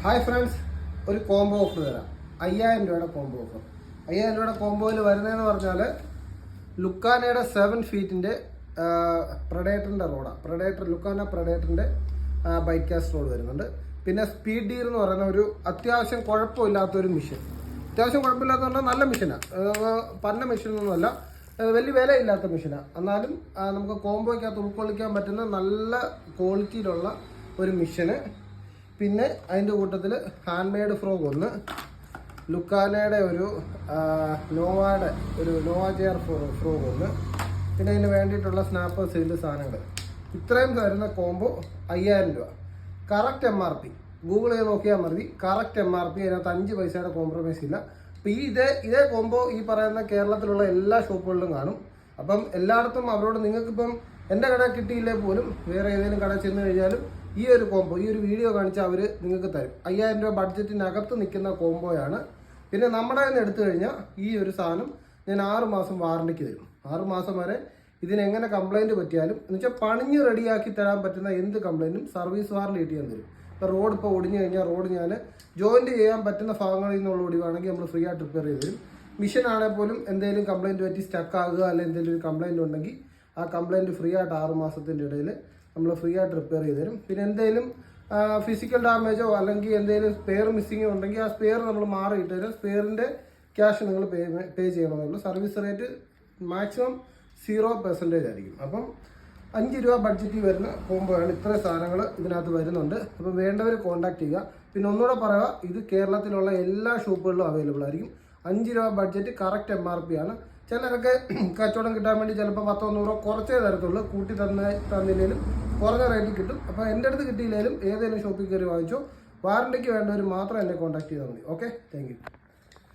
Hi friends, ഒരു combo offer തരാം. 5000 രൂപയുടെ കോംബോ ഓഫർ. 5000 രൂപയുടെ കോംബോയിൽ വരുന്നതെന്ന് പറഞ്ഞാൽ ലുക്കാനയുടെ 7 ഫീറ്റിൻ്റെ പ്രഡേറ്ററിൻ്റെ റോഡാണ്. ലുക്കാന പ്രഡേറ്ററിൻ്റെ ബൈക്ക് കാസ്റ്റ് റോഡ് വരുന്നുണ്ട്. പിന്നെ സ്പീഡ് ഡീർ എന്ന് പറയുന്ന ഒരു അത്യാവശ്യം കുഴപ്പമില്ലാത്തൊരു മെഷീൻ. അത്യാവശ്യം കുഴപ്പമില്ലാത്ത പറഞ്ഞാൽ നല്ല മെഷീനാണ്. പന്ന മെഷീനൊന്നുമല്ല, വലിയ വിലയില്ലാത്ത മെഷീനാണ്. എന്നാലും നമുക്ക് കോംബോയ്ക്കകത്ത് ഉൾക്കൊള്ളിക്കാൻ പറ്റുന്ന നല്ല ക്വാളിറ്റിയിലുള്ള ഒരു മെഷീന്. പിന്നെ അതിൻ്റെ കൂട്ടത്തിൽ ഹാൻഡ് മെയ്ഡ് ഫ്രോഗ് ഒന്ന്, ലുക്കാനയുടെ ഒരു നോവ ജെയർ ഫ്രോഗ് ഒന്ന്, പിന്നെ അതിന് വേണ്ടിയിട്ടുള്ള സ്നാപ്പർ സീൽഡ് സാധനങ്ങൾ. ഇത്രയും തരുന്ന കോംബോ 5000 രൂപ. കറക്റ്റ് MRP ഗൂഗിൾ ചെയ്ത് നോക്കിയാൽ മതി. കറക്റ്റ് MRP, അതിനകത്ത് 5 പൈസയുടെ കോംപ്രമൈസ് ഇല്ല. അപ്പം ഇതേ കോംബോ ഈ പറയുന്ന കേരളത്തിലുള്ള എല്ലാ ഷോപ്പുകളിലും കാണും. അപ്പം എല്ലായിടത്തും അവരോട് നിങ്ങൾക്കിപ്പം എൻ്റെ കട കിട്ടിയില്ലേ പോലും വേറെ ഏതെങ്കിലും കട ചെന്ന് കഴിഞ്ഞാലും ഈ ഒരു കോംബോ, ഈ ഒരു വീഡിയോ കാണിച്ചാൽ അവർ നിങ്ങൾക്ക് തരും. 5000 രൂപ ബഡ്ജറ്റിനകത്ത് നിൽക്കുന്ന കോംബോയാണ്. പിന്നെ നമ്മുടെ കയ്യിൽ നിന്ന് എടുത്തു കഴിഞ്ഞാൽ ഈ ഒരു സാധനം ഞാൻ 6 മാസം വാറണ്ടിക്ക് തരും. 6 മാസം വരെ ഇതിനെങ്ങനെ കംപ്ലൈൻറ്റ് പറ്റിയാലും എന്ന് വെച്ചാൽ പണിഞ്ഞ് റെഡിയാക്കി തരാൻ പറ്റുന്ന എന്ത് കംപ്ലൈൻറ്റും സർവീസ് വാറണ്ടി കിട്ടി ഞാൻ തരും. ഇപ്പോൾ റോഡ് ഇപ്പോൾ ഒടിഞ്ഞു കഴിഞ്ഞാൽ റോഡ് ഞാൻ ജോയിൻറ്റ് ചെയ്യാൻ പറ്റുന്ന ഭാഗങ്ങളിൽ നിന്നുള്ള ഒടിവാണെങ്കിൽ നമ്മൾ ഫ്രീ ആയിട്ട് റിപ്പയർ ചെയ്ത് തരും. മിഷൻ ആണെങ്കിൽ പോലും എന്തെങ്കിലും കംപ്ലൈൻറ്റ് പറ്റി സ്റ്റക്ക് ആകുക അല്ലെങ്കിൽ എന്തെങ്കിലും ഒരു കംപ്ലൈൻറ്റ് ഉണ്ടെങ്കിൽ ആ കംപ്ലൈൻറ്റ് ഫ്രീ ആയിട്ട് 6 മാസത്തിൻ്റെ ഇടയിൽ നമ്മൾ ഫ്രീ ആയിട്ട് റിപ്പയർ ചെയ്ത് തരും. പിന്നെ എന്തെങ്കിലും ഫിസിക്കൽ ഡാമേജോ അല്ലെങ്കിൽ എന്തെങ്കിലും സ്പെയർ മിസ്സിങ്ങോ ഉണ്ടെങ്കിൽ ആ സ്പെയർ നമ്മൾ മാറിയിട്ട് തരും. സ്പെയറിൻ്റെ ക്യാഷ് നിങ്ങൾ പേ ചെയ്യണമെന്നുള്ളൂ. സർവീസ് റേറ്റ് മാക്സിമം 0% ആയിരിക്കും. അപ്പം 5 രൂപ ബഡ്ജറ്റിൽ വരുന്ന കോംബോയാണ്. ഇത്രയും സാധനങ്ങൾ ഇതിനകത്ത് വരുന്നുണ്ട്. അപ്പോൾ വേണ്ടവർ കോൺടാക്ട് ചെയ്യുക. പിന്നെ ഒന്നുകൂടെ പറയുക, ഇത് കേരളത്തിലുള്ള എല്ലാ ഷോപ്പുകളിലും അവൈലബിൾ ആയിരിക്കും. 5 രൂപ ബഡ്ജറ്റ് കറക്റ്റ് MRP ആണ്. ചിലരൊക്കെ കച്ചവടം കിട്ടാൻ വേണ്ടി ചിലപ്പോൾ 10-100 കുറച്ചേ തരത്തുള്ളൂ. കൂട്ടി തന്നില്ലെങ്കിലും കുറഞ്ഞ റേറ്റിൽ കിട്ടും. അപ്പോൾ എൻ്റെ അടുത്ത് കിട്ടിയില്ലെങ്കിലും ഏതെങ്കിലും ഷോപ്പിൽ കയറി വാങ്ങിച്ചോ. വാറണ്ടിക്ക് വേണ്ടവർ മാത്രം എന്നെ കോൺടാക്ട് ചെയ്താൽ മതി. Okay, thank you.